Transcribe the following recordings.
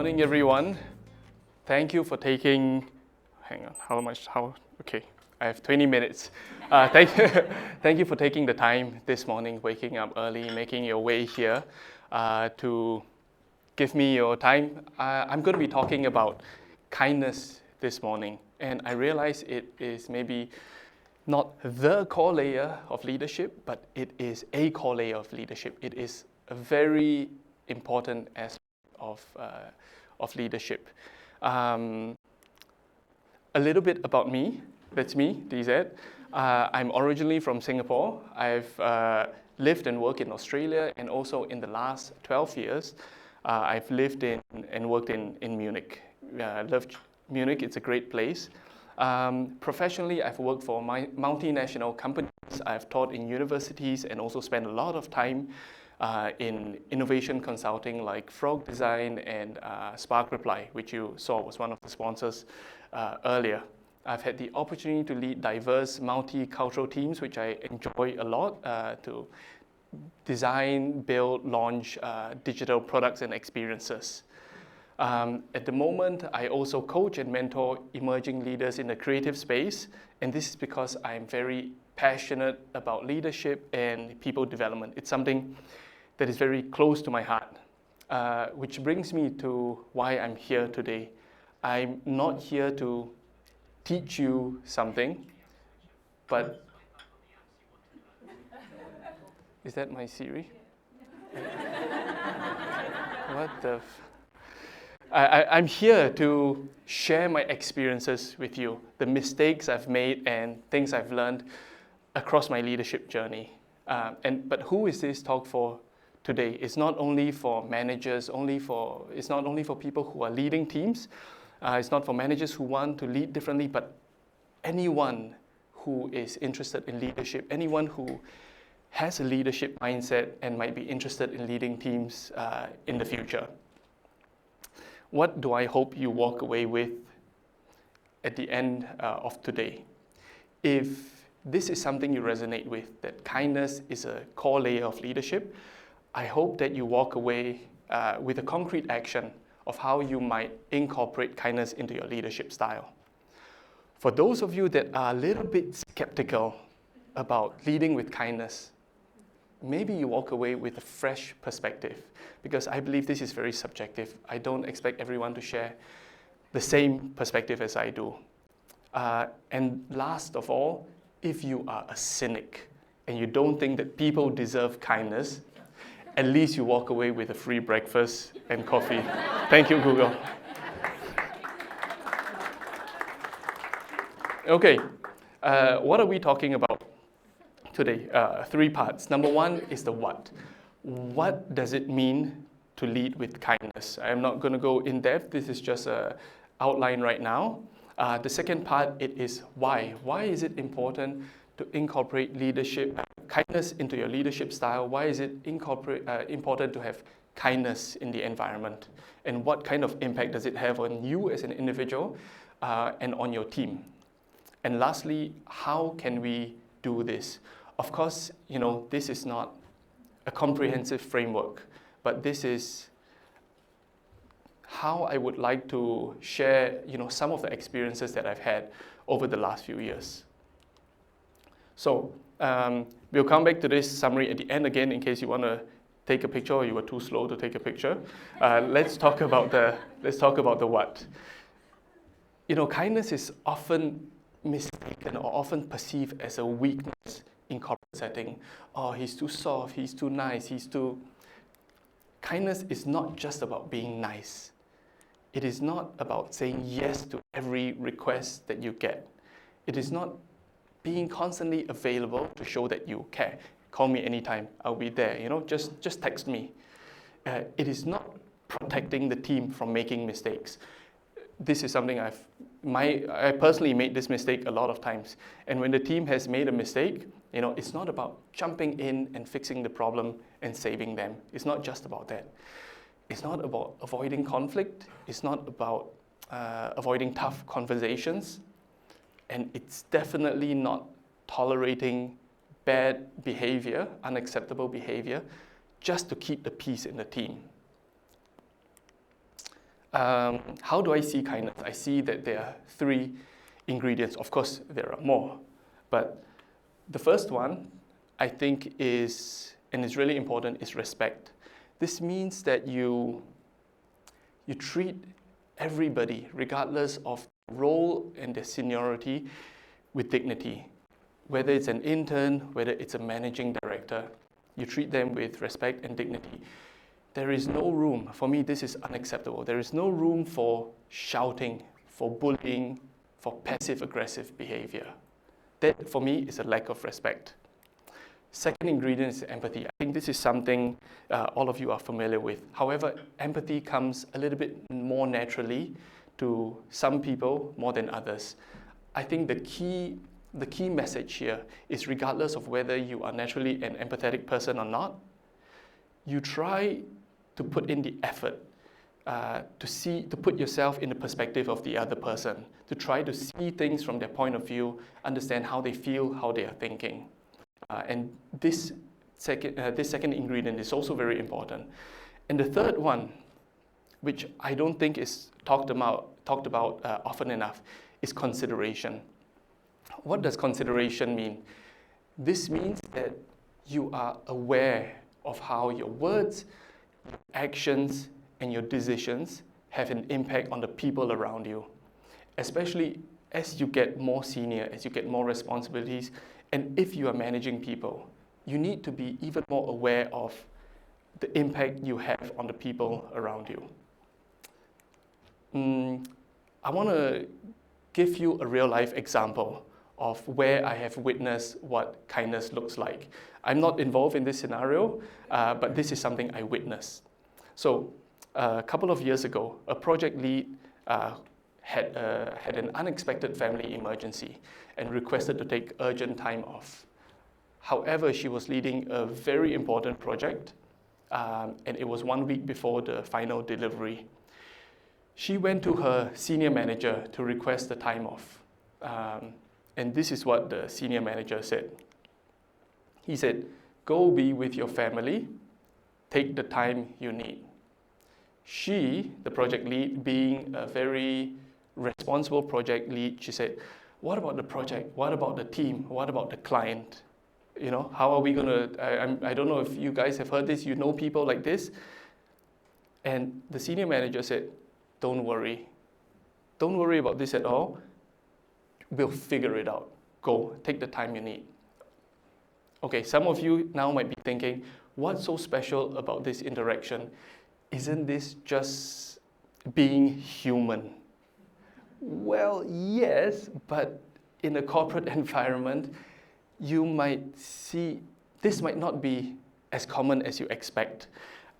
morning, everyone. Thank you for taking, okay, I have 20 minutes. Thank you for taking the time this morning, waking up early, making your way here to give me your time. I'm going to be talking about kindness this morning, and I realize it is maybe not the core layer of leadership, but it is a core layer of leadership. It is a very important aspect of leadership. A little bit about me. That's me, DZ. I'm originally from Singapore. I've lived and worked in Australia, and also in the last 12 years, I've lived in and worked in Munich. I love Munich. It's a great place. Professionally, I've worked for multinational companies. I've taught in universities and also spent a lot of time in innovation consulting like Frog Design and Spark Reply, which you saw was one of the sponsors earlier. I've had the opportunity to lead diverse multicultural teams, which I enjoy a lot, to design, build, launch digital products and experiences. At the moment, I also coach and mentor emerging leaders in the creative space, and this is because I'm very passionate about leadership and people development. It's something that is very close to my heart, which brings me to why I'm here today. I'm not here to teach you something, but is that my Siri? What the? I'm here to share my experiences with you, the mistakes I've made and things I've learned across my leadership journey. But who is this talk for today? It's not only for managers, it's not only for people who are leading teams. It's not for managers who want to lead differently, but anyone who is interested in leadership, anyone who has a leadership mindset and might be interested in leading teams in the future. What do I hope you walk away with at the end of today? If this is something you resonate with, that kindness is a core layer of leadership, I hope that you walk away with a concrete action of how you might incorporate kindness into your leadership style. For those of you that are a little bit skeptical about leading with kindness, maybe you walk away with a fresh perspective, because I believe this is very subjective. I don't expect everyone to share the same perspective as I do. And last of all, if you are a cynic and you don't think that people deserve kindness, at least you walk away with a free breakfast and coffee. Thank you, Google. Okay, what are we talking about today? 3 parts. Number 1 is the what. What does it mean to lead with kindness? I'm not going to go in depth. This is just an outline right now. The second part, it is why. Why is it important to incorporate kindness into your leadership style? Why is it important to have kindness in the environment? And what kind of impact does it have on you as an individual and on your team? And lastly, how can we do this? Of course, this is not a comprehensive framework, but this is how I would like to share, some of the experiences that I've had over the last few years. So we'll come back to this summary at the end again in case you want to take a picture or you were too slow to take a picture. Let's talk about the what. Kindness is often mistaken or often perceived as a weakness in corporate setting. Oh, he's too soft, he's too nice, Kindness is not just about being nice. It is not about saying yes to every request that you get. It is not being constantly available to show that you care. Call me anytime, I'll be there, just text me. It is not protecting the team from making mistakes. This is something I personally made this mistake a lot of times. And when the team has made a mistake, it's not about jumping in and fixing the problem and saving them. It's not just about that. It's not about avoiding conflict. It's not about avoiding tough conversations. And it's definitely not tolerating bad behavior, unacceptable behavior, just to keep the peace in the team. How do I see kindness? I see that there are three ingredients. Of course, there are more, but the first one I think is, and is really important, is respect. This means that you treat everybody, regardless of role and their seniority, with dignity. Whether it's an intern, whether it's a managing director, you treat them with respect and dignity. There is no room, for me this is unacceptable, there is no room for shouting, for bullying, for passive-aggressive behavior. That, for me, is a lack of respect. Second ingredient is empathy. I think this is something all of you are familiar with. However, empathy comes a little bit more naturally to some people more than others. I think the key message here is, regardless of whether you are naturally an empathetic person or not, you try to put in the effort to put yourself in the perspective of the other person, to try to see things from their point of view, understand how they feel, how they are thinking. And this second ingredient is also very important. And the third one, which I don't think is talked about often enough, is consideration. What does consideration mean? This means that you are aware of how your words, your actions, and your decisions have an impact on the people around you. Especially as you get more senior, as you get more responsibilities, and if you are managing people, you need to be even more aware of the impact you have on the people around you. I want to give you a real-life example of where I have witnessed what kindness looks like. I'm not involved in this scenario, but this is something I witnessed. So a couple of years ago, a project lead had an unexpected family emergency and requested to take urgent time off. However, she was leading a very important project, and it was 1 week before the final delivery. She went to her senior manager to request the time off. And this is what the senior manager said. He said, "Go be with your family, take the time you need." She, the project lead, being a very responsible project lead, she said, "What about the project? What about the team? What about the client? You know, how are we gonna, I don't know if you guys have heard this, you know people like this." And the senior manager said, "Don't worry. Don't worry about this at all. We'll figure it out. Go, take the time you need." Okay, some of you now might be thinking, what's so special about this interaction? Isn't this just being human? Well, yes, but in a corporate environment, you might see this might not be as common as you expect.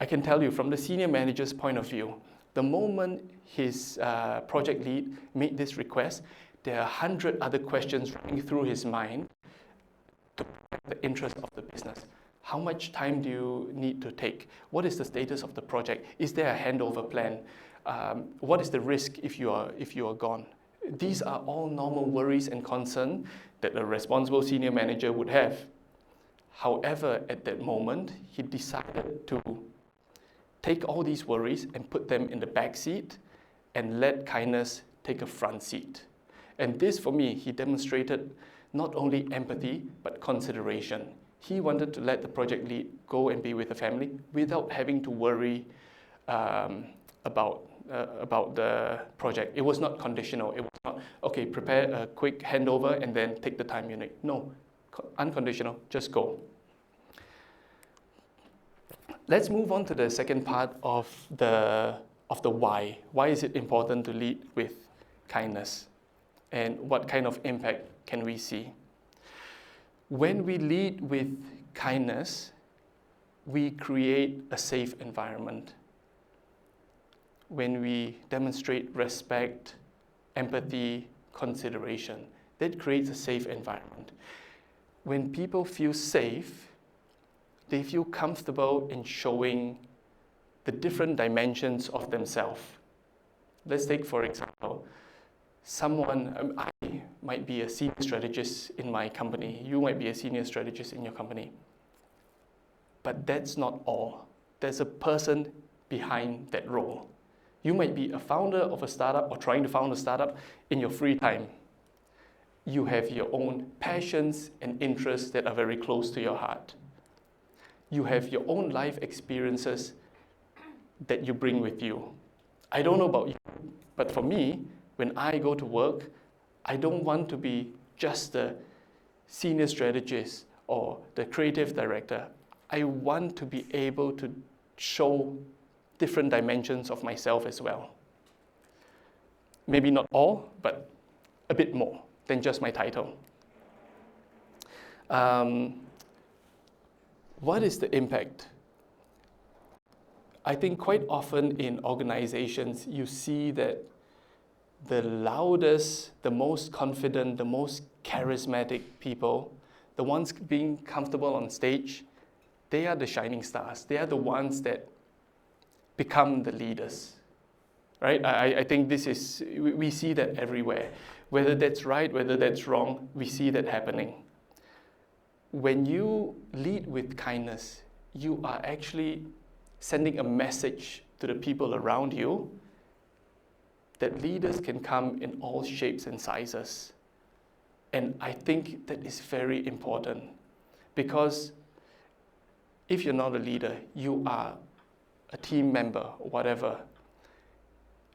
I can tell you from the senior manager's point of view, the moment his project lead made this request, there are 100 other questions running through his mind to protect the interest of the business. How much time do you need to take? What is the status of the project? Is there a handover plan? What is the risk if you are gone? These are all normal worries and concerns that a responsible senior manager would have. However, at that moment, he decided to take all these worries and put them in the back seat and let kindness take a front seat. And this, for me, he demonstrated not only empathy, but consideration. He wanted to let the project lead go and be with the family without having to worry about the project. It was not conditional. It was not, okay, prepare a quick handover and then take the time you need. No, unconditional, just go. Let's move on to the second part of the why. Why is it important to lead with kindness? And what kind of impact can we see? When we lead with kindness, we create a safe environment. When we demonstrate respect, empathy, consideration, that creates a safe environment. When people feel safe, they feel comfortable in showing the different dimensions of themselves. Let's take, for example, I might be a senior strategist in my company. You might be a senior strategist in your company. But that's not all. There's a person behind that role. You might be a founder of a startup or trying to found a startup in your free time. You have your own passions and interests that are very close to your heart. You have your own life experiences that you bring with you. I don't know about you, but for me, when I go to work, I don't want to be just the senior strategist or the creative director. I want to be able to show different dimensions of myself as well. Maybe not all, but a bit more than just my title. What is the impact? I think quite often in organizations, you see that the loudest, the most confident, the most charismatic people, the ones being comfortable on stage, they are the shining stars. They are the ones that become the leaders, right? I think we see that everywhere. Whether that's right, whether that's wrong, we see that happening. When you lead with kindness, you are actually sending a message to the people around you that leaders can come in all shapes and sizes. And I think that is very important, because if you're not a leader, you are a team member or whatever.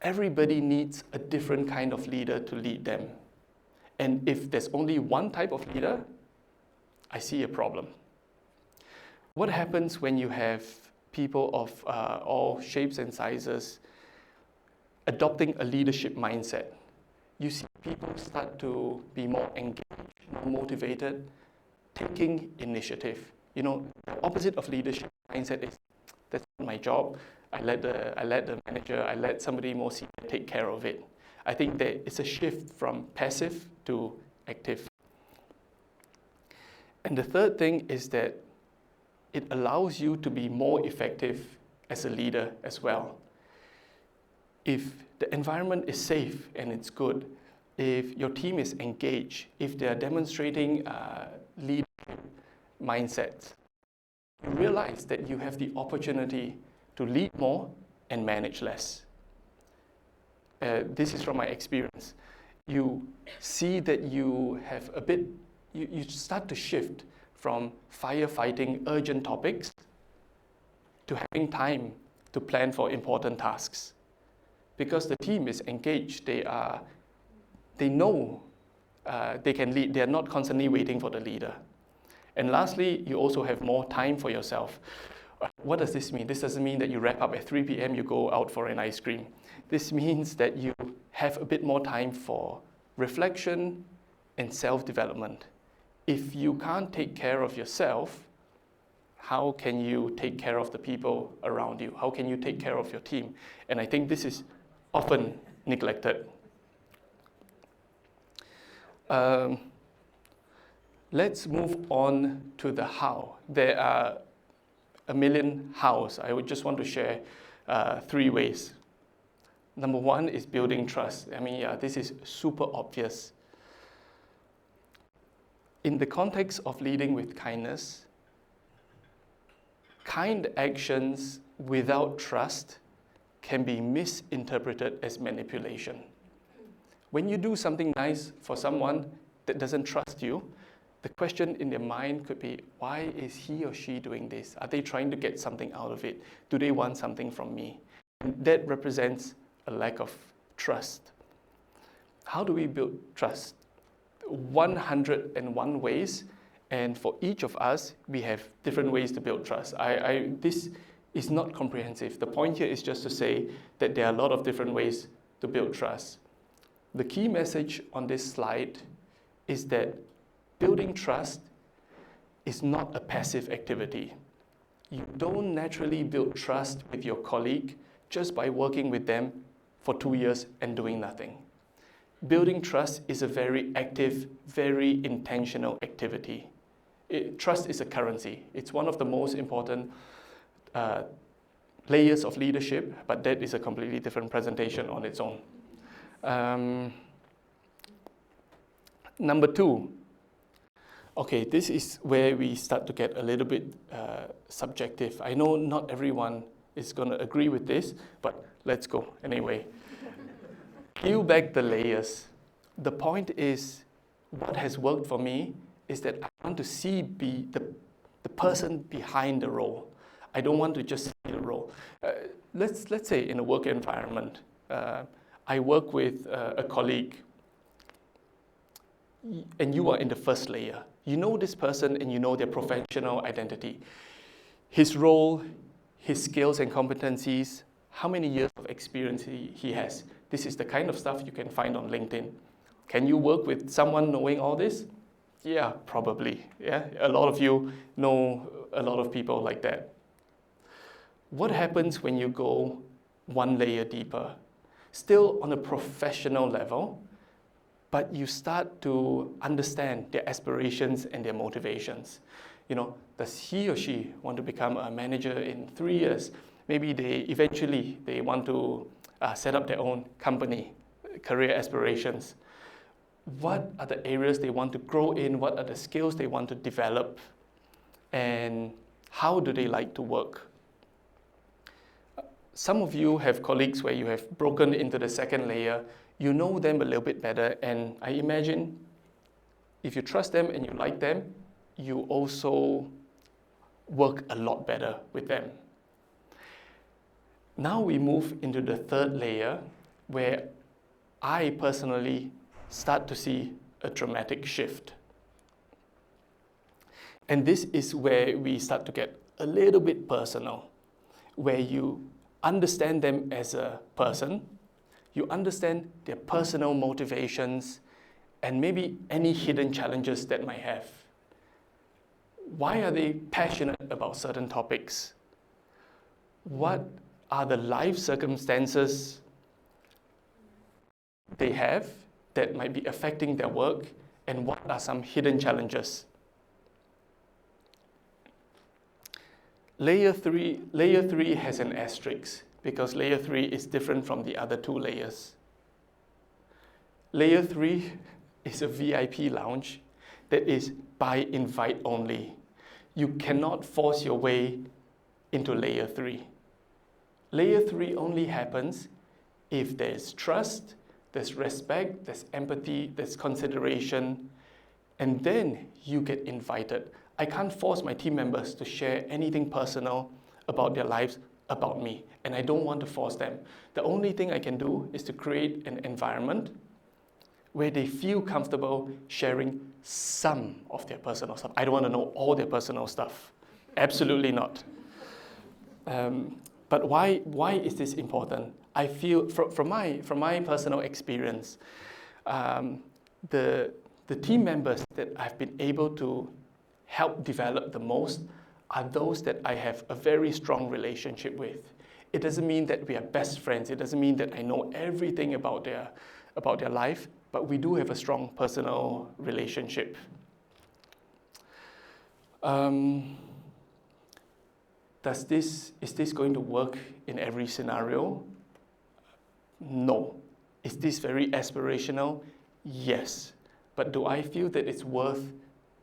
Everybody needs a different kind of leader to lead them. And if there's only one type of leader, I see a problem. What happens when you have people of all shapes and sizes adopting a leadership mindset? You see people start to be more engaged, more motivated, taking initiative. You know, the opposite of leadership mindset is, that's not my job. I let the manager, I let somebody more senior take care of it. I think that it's a shift from passive to active. And the third thing is that it allows you to be more effective as a leader as well. If the environment is safe and it's good, if your team is engaged, if they are demonstrating leadership mindsets, you realize that you have the opportunity to lead more and manage less. This is from my experience. You see that you have you start to shift from firefighting urgent topics to having time to plan for important tasks. Because the team is engaged, they know they can lead, they are not constantly waiting for the leader. And lastly, you also have more time for yourself. What does this mean? This doesn't mean that you wrap up at 3 p.m., you go out for an ice cream. This means that you have a bit more time for reflection and self-development. If you can't take care of yourself, how can you take care of the people around you? How can you take care of your team? And I think this is often neglected. Let's move on to the how. There are a million hows. I would just want to share 3 ways. Number 1 is building trust. I mean, this is super obvious. In the context of leading with kindness, kind actions without trust can be misinterpreted as manipulation. When you do something nice for someone that doesn't trust you, the question in their mind could be, why is he or she doing this? Are they trying to get something out of it? Do they want something from me? And that represents a lack of trust. How do we build trust? 101 ways, and for each of us, we have different ways to build trust. This is not comprehensive. The point here is just to say that there are a lot of different ways to build trust. The key message on this slide is that building trust is not a passive activity. You don't naturally build trust with your colleague just by working with them for 2 years and doing nothing. Building trust is a very active, very intentional activity. Trust is a currency. It's one of the most important layers of leadership, but that is a completely different presentation on its own. Number 2. Okay, this is where we start to get a little bit subjective. I know not everyone is going to agree with this, but let's go anyway. Peel back the layers. The point is, what has worked for me is that I want to be the person behind the role. I don't want to just see the role. Let's say in a work environment, I work with a colleague, and you are in the first layer. You know this person and you know their professional identity. His role, his skills and competencies, how many years of experience he has. This is the kind of stuff you can find on LinkedIn. Can you work with someone knowing all this? Yeah, probably. Yeah, a lot of you know a lot of people like that. What happens when you go one layer deeper? Still on a professional level, but you start to understand their aspirations and their motivations. Does he or she want to become a manager in 3 years? Maybe they want to set up their own company, career aspirations. What are the areas they want to grow in? What are the skills they want to develop? And how do they like to work? Some of you have colleagues where you have broken into the second layer. You know them a little bit better, and I imagine if you trust them and you like them, you also work a lot better with them. Now we move into the third layer, where I personally start to see a dramatic shift. And this is where we start to get a little bit personal, where you understand them as a person, you understand their personal motivations, and maybe any hidden challenges that might have. Why are they passionate about certain topics? What are the life circumstances they have that might be affecting their work, and what are some hidden challenges? Layer 3 has an asterisk because layer 3 is different from the other 2 layers. Layer 3 is a VIP lounge that is by invite only. You cannot force your way into layer 3. Layer 3 only happens if there's trust, there's respect, there's empathy, there's consideration, and then you get invited. I can't force my team members to share anything personal about their lives about me, and I don't want to force them. The only thing I can do is to create an environment where they feel comfortable sharing some of their personal stuff. I don't want to know all their personal stuff. Absolutely not. But why is this important? I feel, from my personal experience, the team members that I've been able to help develop the most are those that I have a very strong relationship with. It doesn't mean that we are best friends. It doesn't mean that I know everything about their life, but we do have a strong personal relationship. Is this going to work in every scenario? No. Is this very aspirational? Yes. But do I feel that it's worth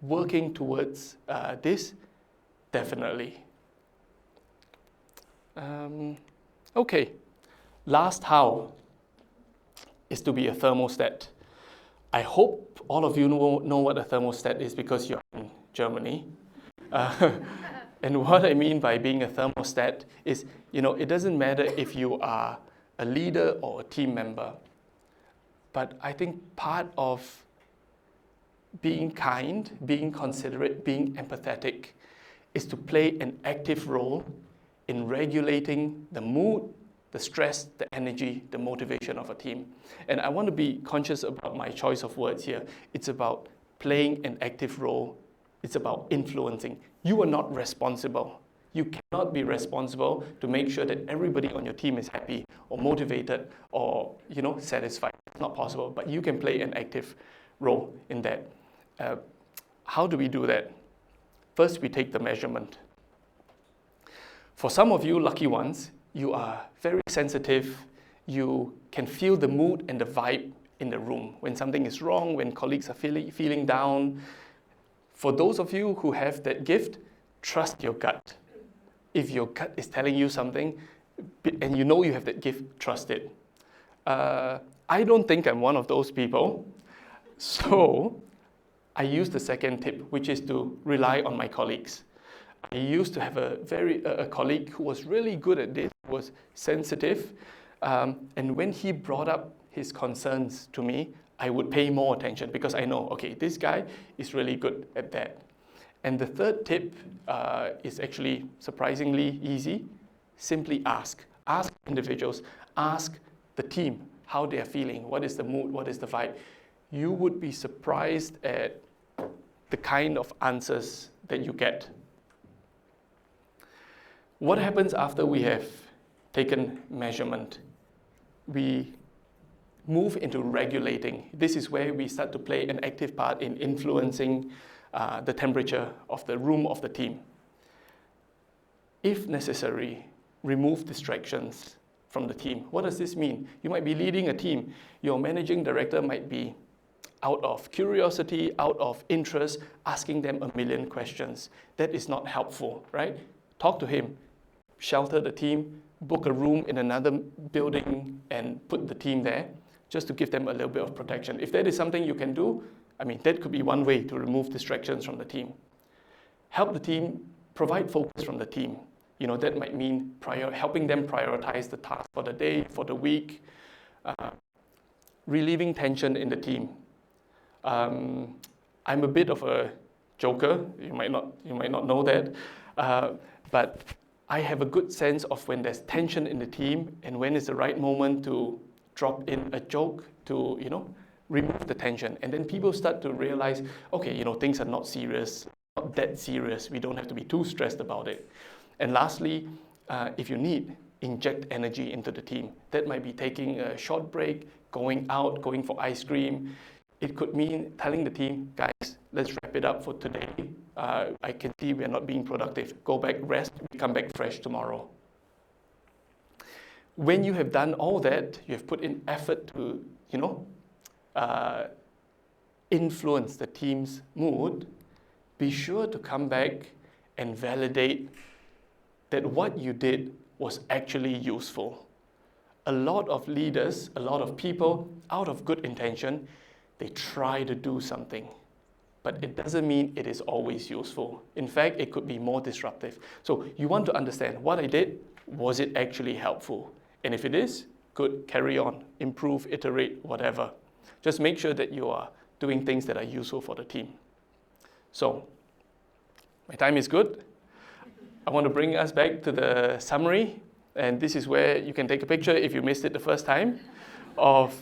working towards this? Definitely. Okay. Last how is to be a thermostat. I hope all of you know what a thermostat is because you're in Germany. And what I mean by being a thermostat is, it doesn't matter if you are a leader or a team member, but I think part of being kind, being considerate, being empathetic is to play an active role in regulating the mood, the stress, the energy, the motivation of a team. And I want to be conscious about my choice of words here. It's about playing an active role. It's about influencing. You are not responsible. You cannot be responsible to make sure that everybody on your team is happy or motivated or satisfied. It's not possible, but you can play an active role in that. How do we do that? First, we take the measurement. For some of you lucky ones, you are very sensitive. You can feel the mood and the vibe in the room when something is wrong, when colleagues are feeling down. For those of you who have that gift, trust your gut. If your gut is telling you something, and you know you have that gift, trust it. I don't think I'm one of those people. So I use the second tip, which is to rely on my colleagues. I used to have a colleague who was really good at this, was sensitive, and when he brought up his concerns to me, I would pay more attention because I know, okay, this guy is really good at that. And the third tip is actually surprisingly easy. Simply ask. Ask individuals, ask the team how they are feeling, what is the mood, what is the vibe. You would be surprised at the kind of answers that you get. What happens after we have taken measurement? We move into regulating. This is where we start to play an active part in influencing the temperature of the room of the team. If necessary, remove distractions from the team. What does this mean? You might be leading a team. Your managing director might be out of curiosity, out of interest, asking them a million questions. That is not helpful, right? Talk to him, shelter the team, book a room in another building and put the team there, just to give them a little bit of protection. If that is something you can do, that could be one way to remove distractions from the team. Help the team, provide focus from the team. That might mean helping them prioritize the task for the day, for the week, relieving tension in the team. I'm a bit of a joker. You might not know that, but I have a good sense of when there's tension in the team and when is the right moment to drop in a joke to remove the tension. And then people start to realize, okay, things are not serious, not that serious. We don't have to be too stressed about it. And lastly, if you need, inject energy into the team. That might be taking a short break, going out, going for ice cream. It could mean telling the team, guys, let's wrap it up for today. I can see we're not being productive. Go back, rest, we come back fresh tomorrow. When you have done all that, you have put in effort to, influence the team's mood, be sure to come back and validate that what you did was actually useful. A lot of leaders, a lot of people, out of good intention, they try to do something, but it doesn't mean it is always useful. In fact, it could be more disruptive. So you want to understand what I did, was it actually helpful? And if it is, good, carry on, improve, iterate, whatever. Just make sure that you are doing things that are useful for the team. So, my time is good. I want to bring us back to the summary, and this is where you can take a picture if you missed it the first time, of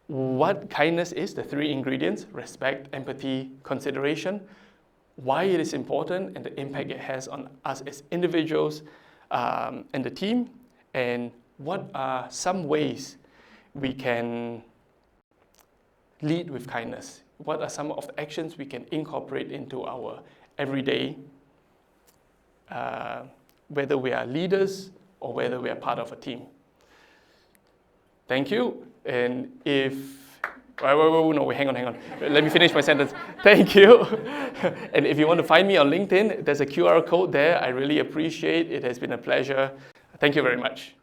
what kindness is, the 3 ingredients: respect, empathy, consideration, why it is important and the impact it has on us as individuals and the team, and what are some ways we can lead with kindness. What are some of the actions we can incorporate into our everyday, whether we are leaders or whether we are part of a team. Thank you. And if, no, hang on. Let me finish my sentence. Thank you. And if you want to find me on LinkedIn, there's a QR code there. I really appreciate it. It has been a pleasure. Thank you very much.